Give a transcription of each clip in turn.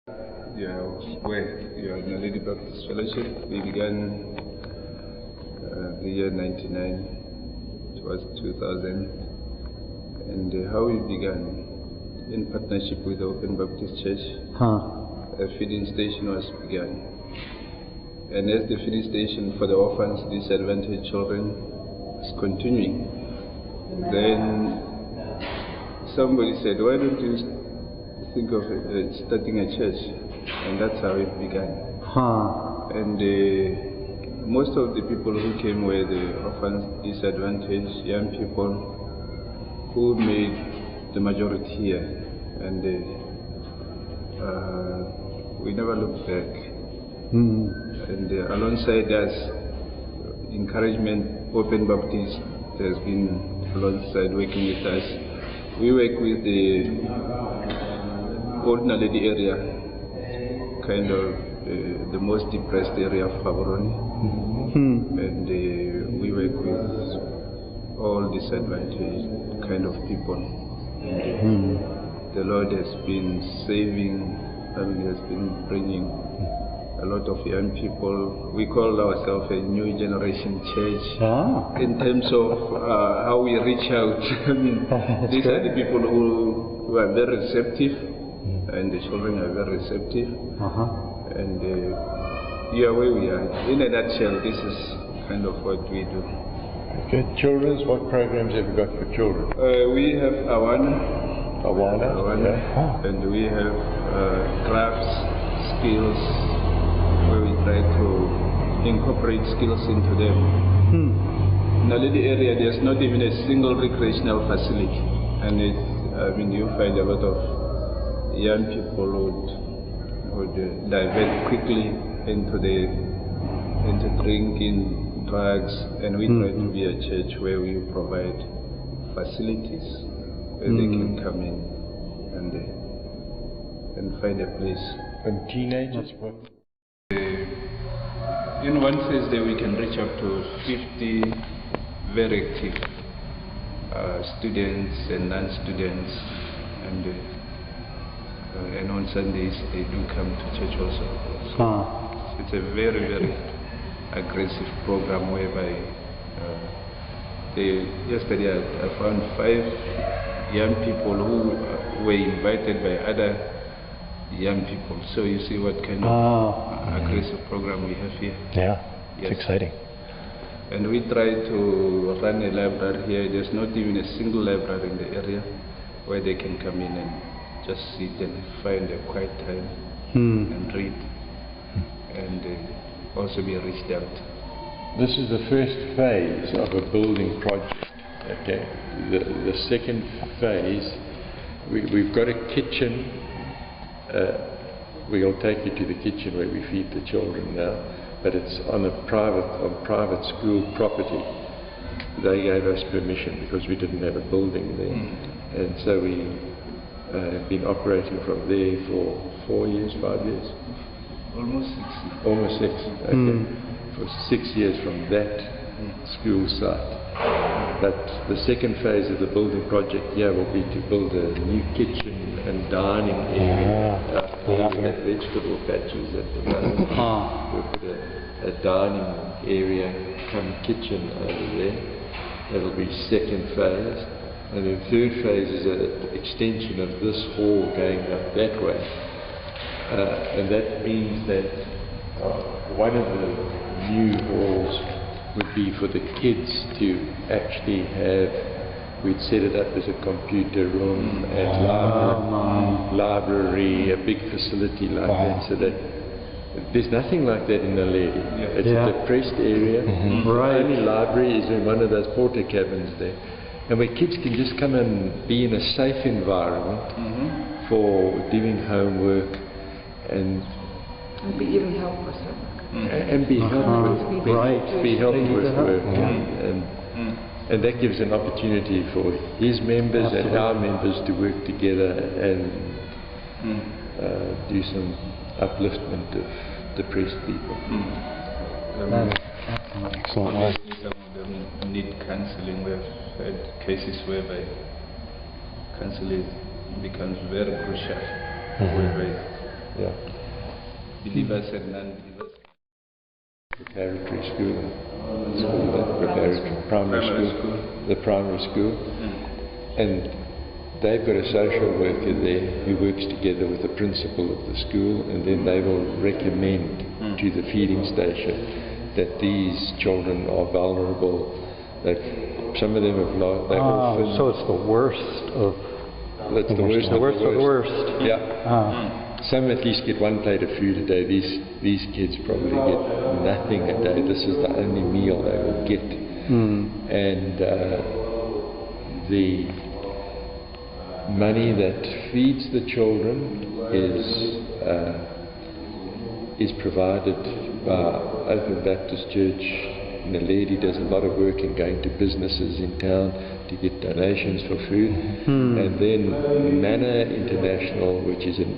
Yeah, where you are in the Lady Baptist Fellowship. We began the year 99, it was 2000, and how we began in partnership with the Open Baptist Church. A feeding station was begun, and as the feeding station for the orphans, disadvantaged children, was continuing, then somebody said, why don't you think of starting a church? And that's how it began. And most of the people who came were the orphans, disadvantaged young people who made the majority here. And we never looked back. And alongside us, encouragement, Open Baptist has been alongside working with us. We work with the Old Naledi area, kind of the most depressed area of Gaborone, and we work with all disadvantaged kind of people. And the Lord has been saving, has been bringing a lot of young people. We call ourselves a new generation church in terms of how we reach out. I mean, these are the people who are very receptive, and the children are very receptive. And yeah, where we are. In a nutshell, this is kind of what we do. Okay, children's, what programs have you got for children? We have Awana, yeah. And we have crafts, skills, where we try to incorporate skills into them. In the Lady area, there's not even a single recreational facility, and you find a lot of young people would divert quickly into drinking, drugs, and we try to be a church where we provide facilities where they can come in and find a place. And teenagers? In one Thursday we can reach up to 50 very active students and non-students, and on Sundays they do come to church also. So it's a very, very aggressive program whereby yesterday I found 5 young people who were invited by other young people. So you see what kind of aggressive program we have here. Yeah, it's exciting. And we try to run a library here. There's not even a single library in the area where they can come in and just sit and find a quiet time and read and also be reached out. This is the first phase of a building project. Okay, the second phase, we've got a kitchen. We'll take you to the kitchen where we feed the children now, but it's on private school property. They gave us permission because we didn't have a building there, and so we have been operating from there for 4 years, 5 years? Almost 6. Almost 6, okay. For 6 years from that school site. But the second phase of the building project here will be to build a new kitchen and dining area. We have vegetable patches at the moment. We'll put a dining area, kitchen over there. That'll be second phase. And the third phase is an extension of this hall going up that way. And that means that one of the new halls would be for the kids to actually have, we'd set it up as a computer room and library, a big facility like that, so that there's nothing like that in Naledi. It's a depressed area. The only library is in one of those porter cabins there, and where kids can just come and be in a safe environment for doing homework and be even helped with work. And be helped with work. And that gives an opportunity for his members and our members to work together and do some upliftment of depressed people. Excellent. Some of them need counseling. We've had cases whereby counseling becomes very crucial, whereby Yeah. believers and non-believers. Preparatory school. It's called that. Primary school. The primary school. And they've got a social worker there who works together with the principal of the school, and then they will recommend to the feeding station that these children are vulnerable. Some of them have lost. So it's the worst of. That's the worst of the worst. Yeah. Some at least get one plate of food a day. These kids probably get nothing a day. This is the only meal they will get. And the money that feeds the children is provided by Open Baptist Church. And the lady does a lot of work in going to businesses in town to get donations for food. And then Manna International, which is an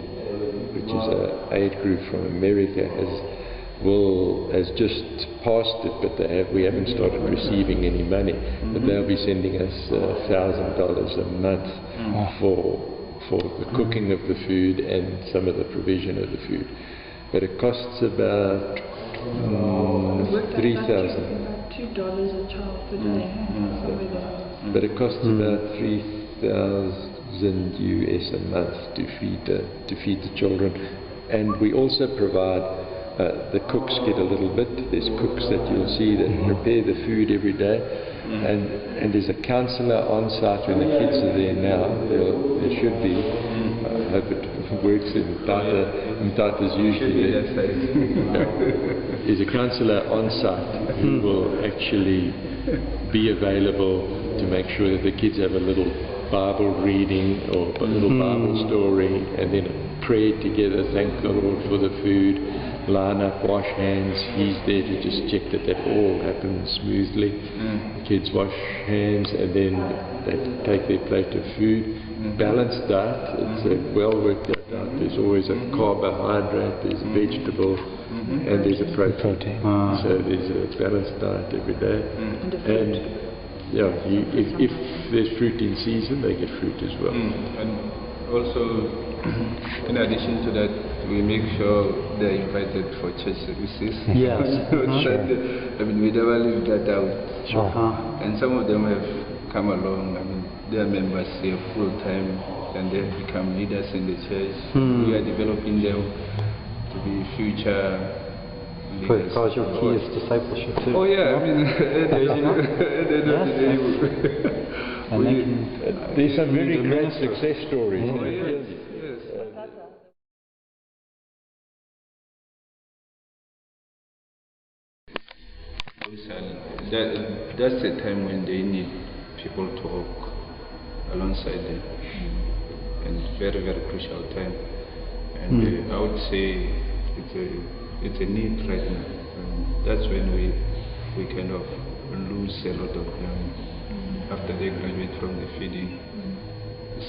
aid group from America, has just passed it, but we haven't started receiving any money. But they'll be sending us $1,000 a month for the cooking of the food and some of the provision of the food. But it costs about $3,000. $2 a child per day. But it costs about $3,000 US a month to feed the children. And we also provide, the cooks get a little bit. There's cooks that you'll see that prepare the food every day. And there's a counsellor on site when the kids are there now. There should be. I hope it works in Tata's usually. There's a counsellor on site who will actually be available to make sure that the kids have a little Bible reading or a little Bible story, and then pray together, thank the Lord for the food, line up, wash hands. He's there to just check that all happens smoothly. Kids wash hands, and then they take their plate of food. Balanced diet, it's a well worked out diet. There's always a carbohydrate, there's a vegetable, and there's a protein. So there's a balanced diet every day. And yeah, if there's fruit in season, they get fruit as well. And also, in addition to that, we make sure they're invited for church services. Yes. I mean, we never leave that out. And some of them have come along. I mean, their members here full time, and they have become leaders in the church. We are developing them to be future leaders. Because your key is discipleship too. Oh yeah, I mean, there's some very great success stories. Oh, yes. That's the time when they need people to walk alongside them, and very, very crucial time. And I would say it's a need right now. That's when we kind of lose a lot of them after they graduate from the feeding.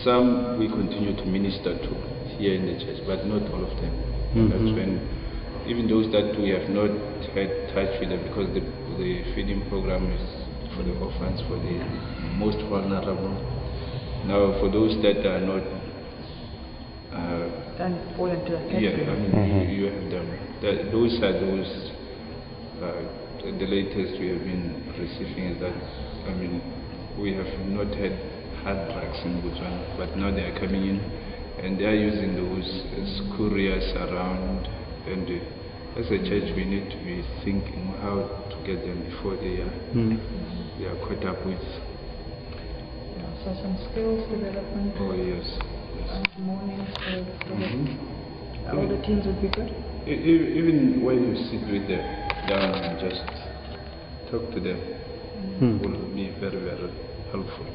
Some we continue to minister to here in the church, but not all of them. That's when even those that we have not had touch with them, because the feeding program is for the orphans, for the most vulnerable. Now, for those that are not Then fall into a category. yeah, I mean, you have them. Those are those. The latest we have been receiving is that, I mean, we have not had hard drugs in Botswana, but now they are coming in, and they are using those as couriers around. And as a church, we need to be thinking how to get them before they are caught up with. So some skills development. Oh yes. Morning, so all the teams would be good. Even when you sit with them down and just talk to them, will be very, very helpful.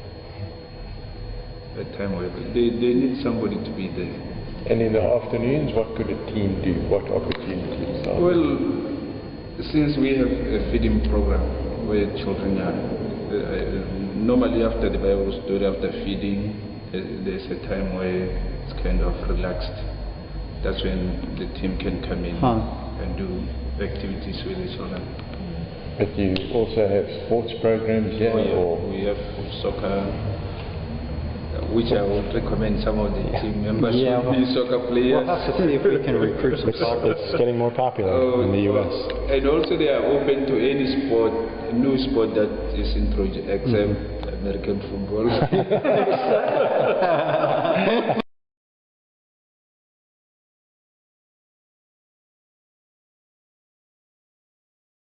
At time where they need somebody to be there. And in the afternoons, what could a team do? What opportunities are there? Well, since we have a feeding program where children are, normally after the Bible story, after feeding, there's a time where it's kind of relaxed. That's when the team can come in and do activities with the children. But you also have sports programs here? Oh, yeah. Or We have soccer, which I would recommend some of the team members Yeah, would be soccer players. We'll have to see if we can recruit some soccer. It's getting more popular in the U.S. And also they are open to any sport, new sport that is introduced, except American football.